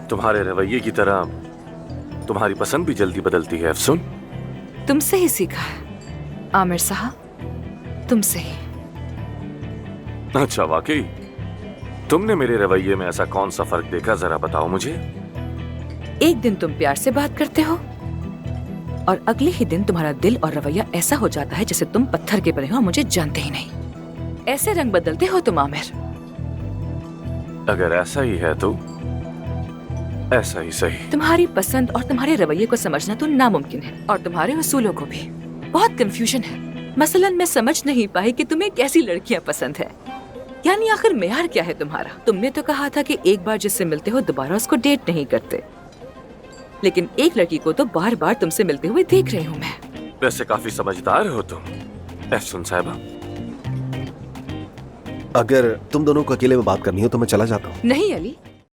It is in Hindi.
तुम्हारे रवैये की तरह तुम्हारी पसंद भी जल्दी बदलती है अफसुन। तुमसे ही सीखा है आमिर साहब, तुमसे ही। अच्छा, वाकई तुमने मेरे रवैये में ऐसा कौन सा फर्क देखा, जरा बताओ मुझे। एक दिन तुम प्यार से बात करते हो और अगले ही दिन तुम्हारा दिल और रवैया ऐसा हो जाता है जैसे तुम पत्थर के बने हो, मुझे जानते ही नहीं। ऐसे रंग बदलते हो तुम आमिर। अगर ऐसा ही है तो ऐसा ही सही। तुम्हारी पसंद और तुम्हारे रवैये को समझना तो नामुमकिन है, और तुम्हारे उसूलों को भी। बहुत कंफ्यूजन है। मसलन मैं समझ नहीं पाई कि तुम्हें कैसी लड़कियां पसंद है, यानी आखिर मेयार क्या है तुम्हारा। तुमने तो कहा था कि एक बार जिससे मिलते हो दोबारा उसको डेट नहीं करते, लेकिन एक लड़की को तो बार बार तुमसे मिलते हुए देख रही हूँ मैं। वैसे काफी समझदार हो तुम अफसुन साहिबा। अगर तुम दोनों को अकेले में बात करनी हो तो मैं चला जाता हूँ। नहीं अली,